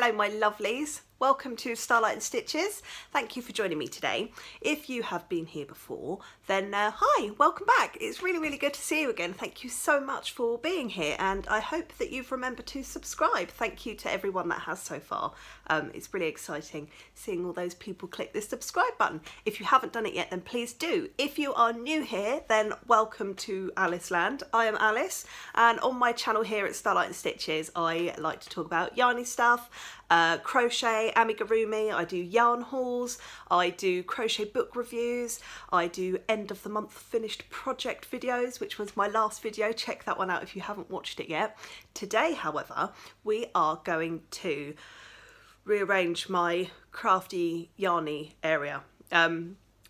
Hello my lovelies, welcome to Starlight and Stitches. Thank you for joining me today. If you have been here before, then hi, welcome back. It's really good to see you again. Thank you so much for being here, and I hope that you've remembered to subscribe. Thank you to everyone that has so far. It's really exciting seeing all those people click the subscribe button. If you haven't done it yet, then please do. If you are new here, then welcome to Alice Land. I am Alice, and on my channel here at Starlight and Stitches, I like to talk about yarny stuff, crochet, amigurumi. I do yarn hauls, I do crochet book reviews, I do end of the month finished project videos, which was my last video. Check that one out if you haven't watched it yet. Today, however, we are going to rearrange my crafty yarny area.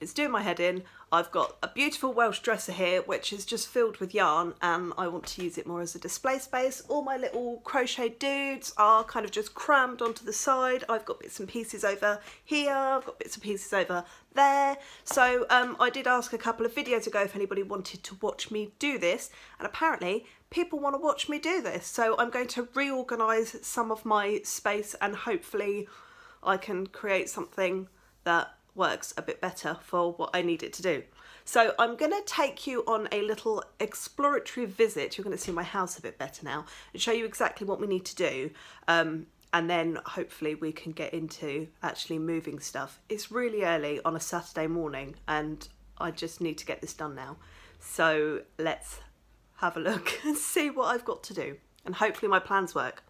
It's doing my head in. I've got a beautiful Welsh dresser here which is just filled with yarn, and I want to use it more as a display space. All my little crochet dudes are kind of just crammed onto the side. I've got bits and pieces over here, I've got bits and pieces over there. So I did ask a couple of videos ago if anybody wanted to watch me do this, and apparently people want to watch me do this. So I'm going to reorganise some of my space, and hopefully I can create something that works a bit better for what I need it to do. So I'm going to take you on a little exploratory visit. You're going to see my house a bit better now and show you exactly what we need to do, and then hopefully we can get into actually moving stuff. It's really early on a Saturday morning and I just need to get this done now. So let's have a look and see what I've got to do, and hopefully my plans work.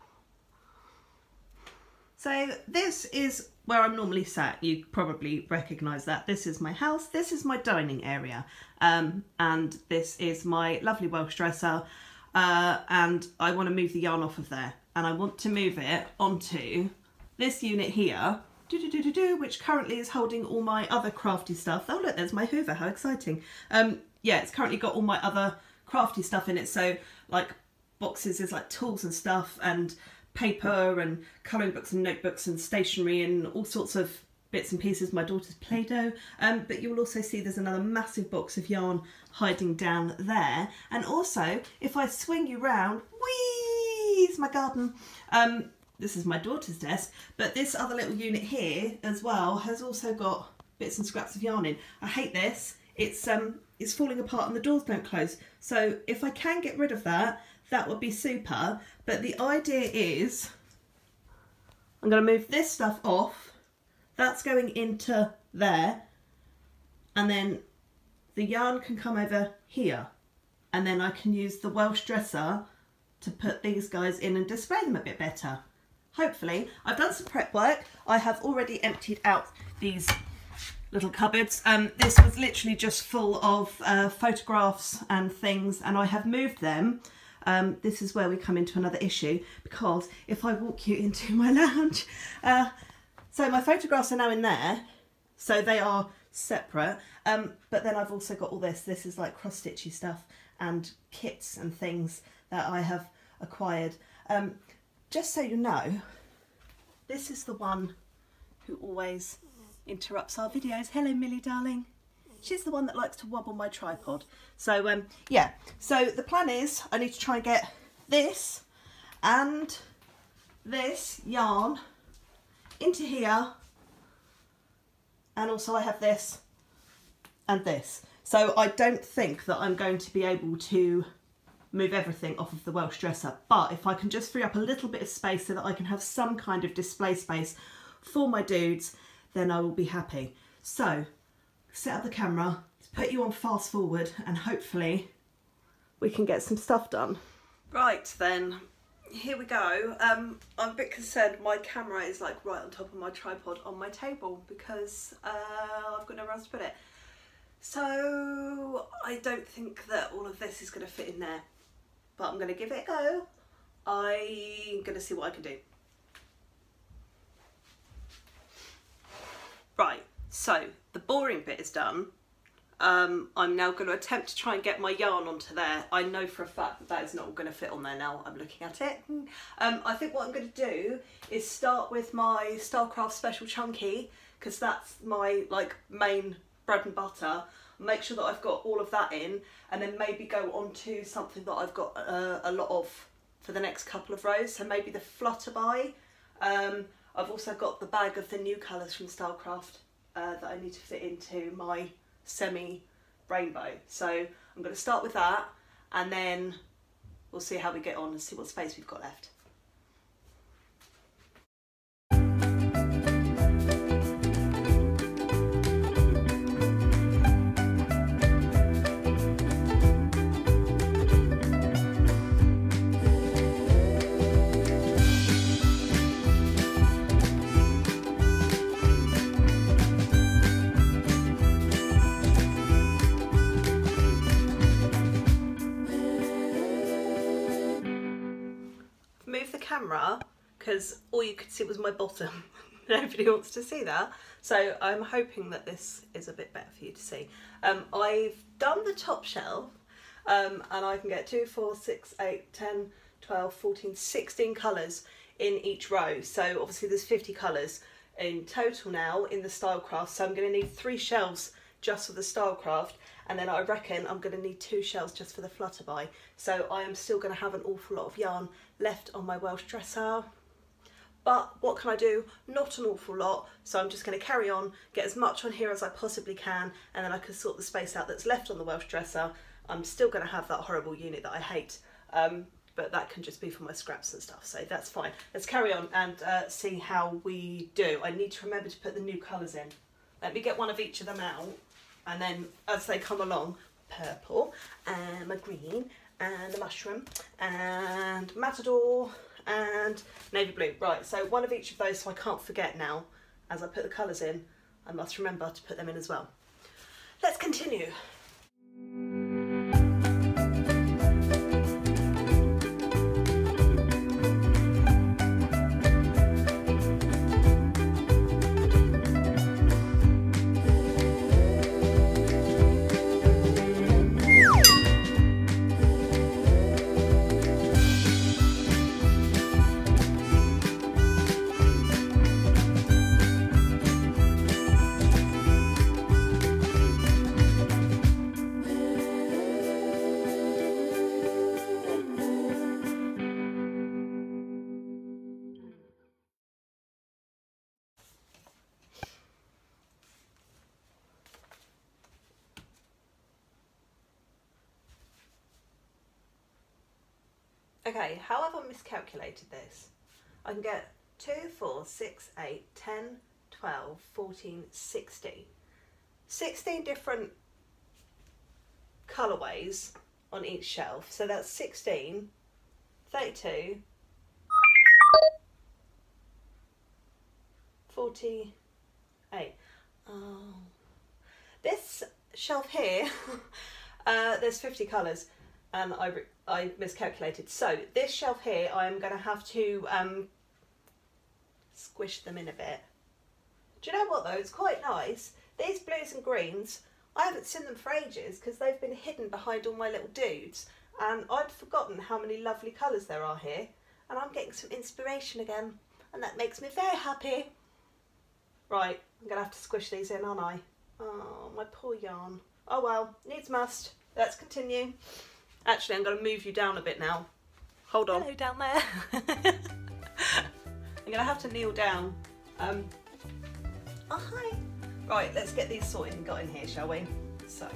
So this is where I'm normally sat. You probably recognise that. This is my house, this is my dining area, and this is my lovely Welsh dresser, and I want to move the yarn off of there, and I want to move it onto this unit here, which currently is holding all my other crafty stuff. Oh look, there's my Hoover, how exciting. Yeah, it's currently got all my other crafty stuff in it, so like boxes is like tools and stuff, and paper and colouring books and notebooks and stationery and all sorts of bits and pieces, my daughter's Play-Doh, but you will also see there's another massive box of yarn hiding down there. And also, if I swing you round, whee, it's my garden. This is my daughter's desk, but this other little unit here as well has also got bits and scraps of yarn in. I hate this, it's falling apart and the doors don't close, so if I can get rid of that, that would be super. But the idea is I'm going to move this stuff off, that's going into there, and then the yarn can come over here, and then I can use the Welsh dresser to put these guys in and display them a bit better. Hopefully. I've done some prep work. I have already emptied out these little cupboards. This was literally just full of photographs and things, and I have moved them. This is where we come into another issue, because if I walk you into my lounge, so my photographs are now in there, so they are separate, but then I've also got all this. This is like cross-stitchy stuff and kits and things that I have acquired. Just so you know, this is the one who always interrupts our videos. Hello Millie darling. She's the one that likes to wobble my tripod. So yeah, so the plan is I need to try and get this and this yarn into here, and also I have this and this. So I don't think that I'm going to be able to move everything off of the Welsh dresser, but if I can just free up a little bit of space so that I can have some kind of display space for my dudes, then I will be happy. So set up the camera, put you on fast forward, and hopefully we can get some stuff done. Right then, here we go. I'm a bit concerned my camera is like right on top of my tripod on my table, because I've got nowhere else to put it. So I don't think that all of this is going to fit in there, but I'm going to give it a go. I'm going to see what I can do. Right, so the boring bit is done. I'm now going to attempt to try and get my yarn onto there. I know for a fact that that is not going to fit on there now I'm looking at it. I think what I'm going to do is start with my Starcraft Special Chunky, because that's my like main bread and butter. Make sure that I've got all of that in, and then maybe go on to something that I've got a lot of for the next couple of rows. So maybe the Flutterby, I've also got the bag of the new colours from Starcraft that I need to fit into my semi rainbow. So I'm going to start with that, and then we'll see how we get on and see what space we've got left. Move the camera because all you could see was my bottom. Nobody wants to see that, so I'm hoping that this is a bit better for you to see. I've done the top shelf, and I can get 2, 4, 6, 8, 10, 12, 14, 16 colours in each row. So obviously there's 50 colours in total now in the Stylecraft, so I'm going to need 3 shelves just for the Stylecraft, and then I reckon I'm going to need 2 shelves just for the Flutterby. So I am still going to have an awful lot of yarn left on my Welsh dresser, but what can I do? Not an awful lot, so I'm just going to carry on, get as much on here as I possibly can, and then I can sort the space out that's left on the Welsh dresser. I'm still going to have that horrible unit that I hate, but that can just be for my scraps and stuff, so that's fine. Let's carry on and see how we do. I need to remember to put the new colours in. Let me get one of each of them out, and then as they come along, purple and my green and the mushroom and matador and navy blue. Right, so one of each of those, so I can't forget now. As I put the colours in, I must remember to put them in as well. Let's continue. Okay, how have I miscalculated this? I can get 2, 4, 6, 8, 10, 12, 14, 16. 16 different colourways on each shelf. So that's 16, 32, 48. Oh. This shelf here, there's 50 colours. And I miscalculated. So this shelf here, I'm going to have to squish them in a bit. Do you know what though? It's quite nice. These blues and greens, I haven't seen them for ages because they've been hidden behind all my little dudes. And I'd forgotten how many lovely colours there are here. And I'm getting some inspiration again. And that makes me very happy. Right, I'm going to have to squish these in, aren't I? Oh, my poor yarn. Oh well, needs must. Let's continue. Actually, I'm going to move you down a bit now. Hold on. Hello down there. I'm going to have to kneel down. Oh, hi. Right, let's get these sorted and got in here, shall we? So.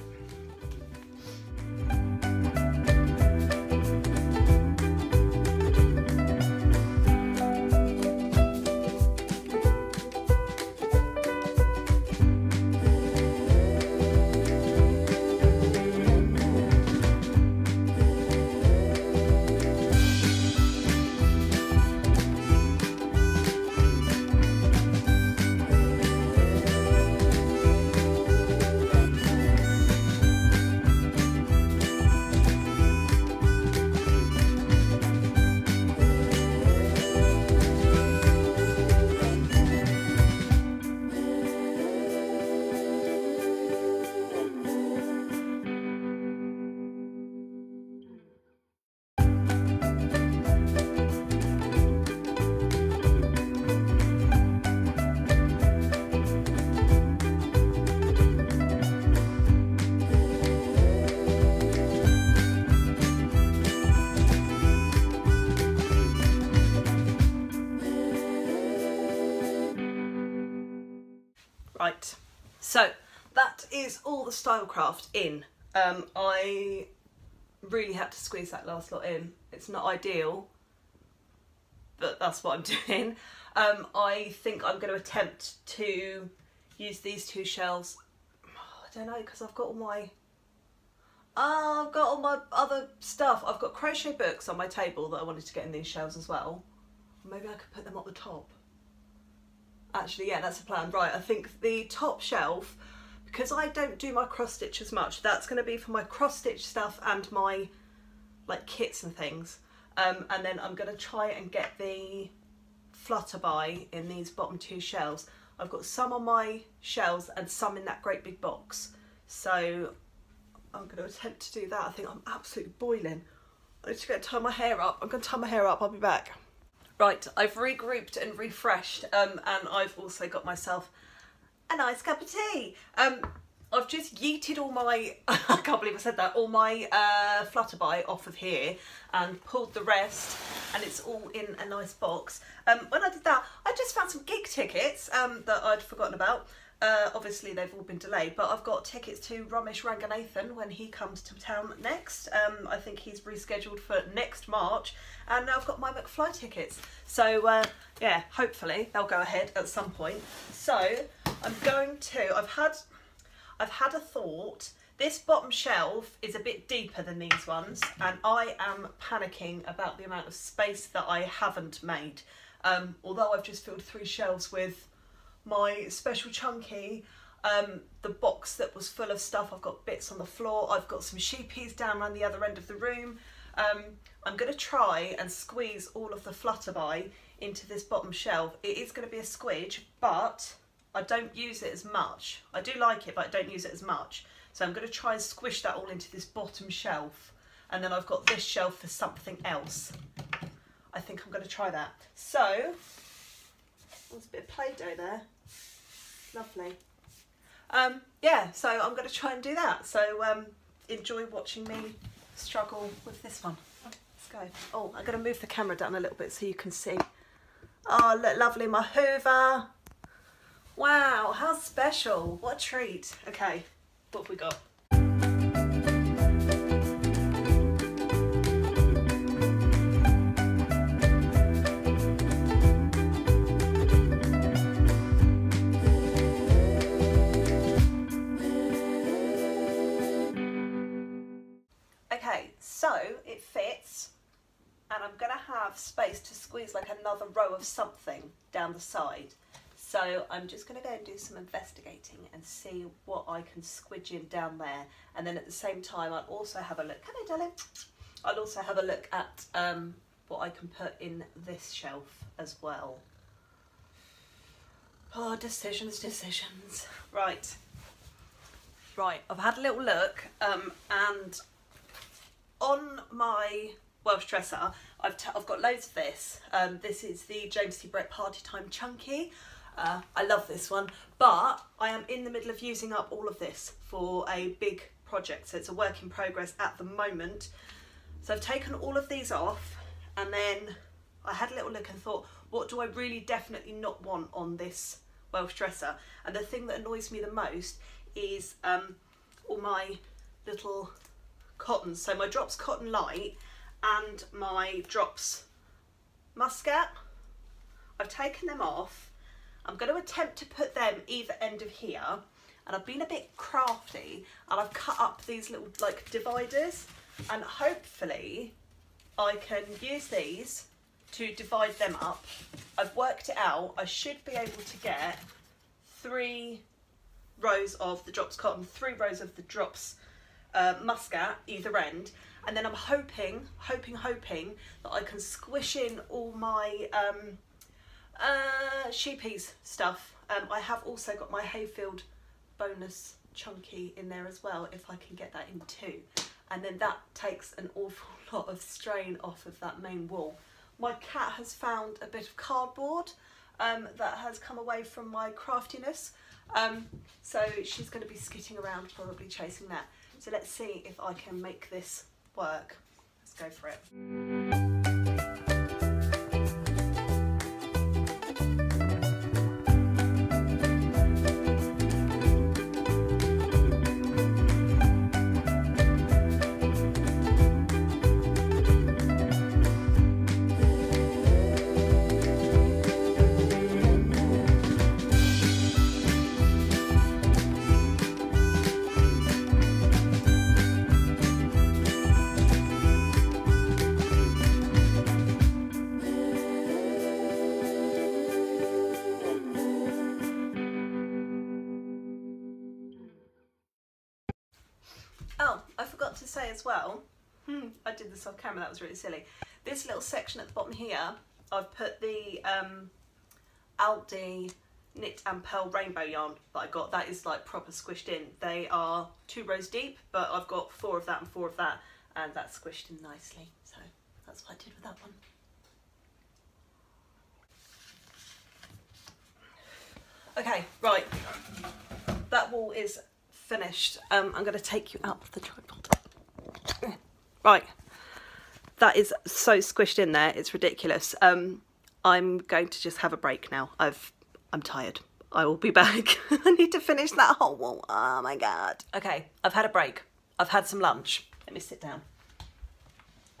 Right, so that is all the Stylecraft in. I really had to squeeze that last lot in. It's not ideal, but that's what I'm doing. I think I'm going to attempt to use these 2 shelves. I don't know, because I've got all my other stuff. I've got crochet books on my table that I wanted to get in these shelves as well. Maybe I could put them at the top. Actually, yeah, that's the plan. Right, I think the top shelf, because I don't do my cross stitch as much, that's going to be for my cross stitch stuff and my like kits and things. And then I'm going to try and get the Flutterby in these bottom 2 shelves. I've got some on my shelves and some in that great big box. So I'm going to attempt to do that. I think I'm absolutely boiling. I'm just going to tie my hair up. I'm going to tie my hair up. I'll be back. Right, I've regrouped and refreshed, and I've also got myself a nice cup of tea. I've just yeeted all my, I can't believe I said that, all my Flutterby off of here and pulled the rest, and it's all in a nice box. When I did that, I just found some gig tickets that I'd forgotten about. Obviously they've all been delayed, but I've got tickets to Ramesh Ranganathan when he comes to town next. I think he's rescheduled for next March, and now I've got my McFly tickets. So yeah, hopefully they'll go ahead at some point. So I'm going to, I've had a thought. This bottom shelf is a bit deeper than these ones, and I am panicking about the amount of space that I haven't made. Although I've just filled 3 shelves with my special chunky, the box that was full of stuff. I've got bits on the floor. I've got some sheepies down around the other end of the room. I'm going to try and squeeze all of the Flutterby into this bottom shelf. It is going to be a squidge, but I don't use it as much. I do like it, but I don't use it as much. So I'm going to try and squish that all into this bottom shelf. And then I've got this shelf for something else. I think I'm going to try that. So, there's a bit of Play-Doh there. Lovely. Yeah, so I'm going to try and do that. So enjoy watching me struggle with this one. Let's go. Oh, I'm going to move the camera down a little bit so you can see. Oh, look, lovely, my Hoover. Wow, how special. What a treat. Okay, what have we got? Okay, so it fits, and I'm going to have space to squeeze like another row of something down the side. So I'm just going to go and do some investigating and see what I can squidge in down there. And then at the same time, I'll also have a look. Hello, darling. I'll also have a look at what I can put in this shelf as well. Oh, decisions, decisions. Right. Right, I've had a little look, and on my Welsh dresser, I've got loads of this. This is the James T. Brett Party Time Chunky. I love this one, but I am in the middle of using up all of this for a big project, so it's a work in progress at the moment. So I've taken all of these off, and then I had a little look and thought, what do I really definitely not want on this Welsh dresser? And the thing that annoys me the most is all my little cottons. So my Drops Cotton Light and my Drops Muscat, I've taken them off. I'm going to attempt to put them either end of here, and I've been a bit crafty and I've cut up these little like dividers, and hopefully I can use these to divide them up. I've worked it out. I should be able to get 3 rows of the Drops Cotton, 3 rows of the Drops Muscat either end, and then I'm hoping that I can squish in all my sheepies stuff. I have also got my Hayfield bonus chunky in there as well, if I can get that in too, and then that takes an awful lot of strain off of that main wall. My cat has found a bit of cardboard that has come away from my craftiness, so she's going to be skitting around probably chasing that. So let's see if I can make this work. Let's go for it. Oh, I forgot to say as well, I did this off camera, that was really silly. This little section at the bottom here, I've put the Aldi knit and pearl rainbow yarn that I got. That is like proper squished in. They are 2 rows deep, but I've got 4 of that and 4 of that, and that's squished in nicely. So that's what I did with that one. Okay, right, that wall is finished. I'm going to take you out of the tripod. Right, that is so squished in there, it's ridiculous. I'm going to just have a break now. I'm tired. I will be back. I need to finish that whole wall. Oh my God. Okay, I've had a break. I've had some lunch. Let me sit down.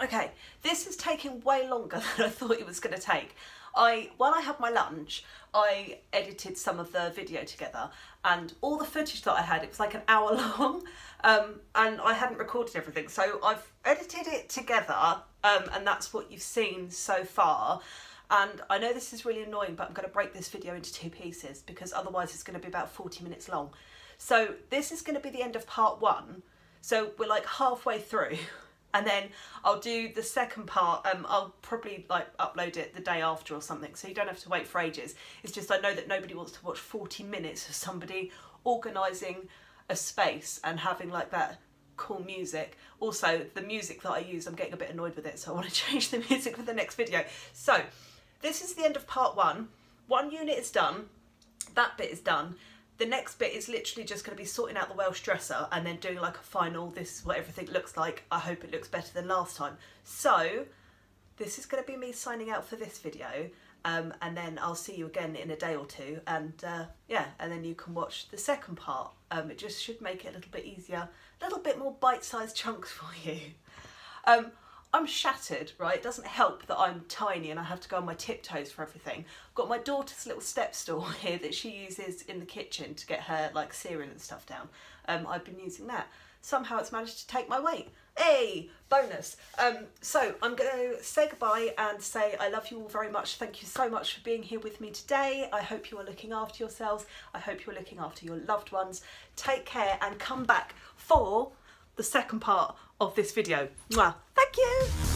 Okay, this is taking way longer than I thought it was going to take. While I had my lunch, I edited some of the video together, and all the footage that I had, it was like an hour long, and I hadn't recorded everything. So I've edited it together, and that's what you've seen so far. And I know this is really annoying, but I'm going to break this video into 2 pieces because otherwise it's going to be about 40 minutes long. So this is going to be the end of part 1. So we're like halfway through. And then I'll do the second part. I'll probably like upload it the day after or something, so you don't have to wait for ages. It's just I know that nobody wants to watch 40 minutes of somebody organising a space and having like that cool music. Also, the music that I use, I'm getting a bit annoyed with it, so I want to change the music for the next video. So this is the end of part 1. 1 unit is done. That bit is done. The next bit is literally just going to be sorting out the Welsh dresser and then doing like a final, this is what everything looks like. I hope it looks better than last time. So this is going to be me signing out for this video, and then I'll see you again in a day or 2, and yeah, and then you can watch the second part. It just should make it a little bit easier, a little bit more bite-sized chunks for you. I'm shattered, right? It doesn't help that I'm tiny and I have to go on my tiptoes for everything. I've got my daughter's little step stool here that she uses in the kitchen to get her like cereal and stuff down. I've been using that. Somehow it's managed to take my weight. Hey, bonus. So I'm going to say goodbye and say I love you all very much. Thank you so much for being here with me today. I hope you are looking after yourselves. I hope you're looking after your loved ones. Take care and come back for the second part of this video. Mwah. Thank you.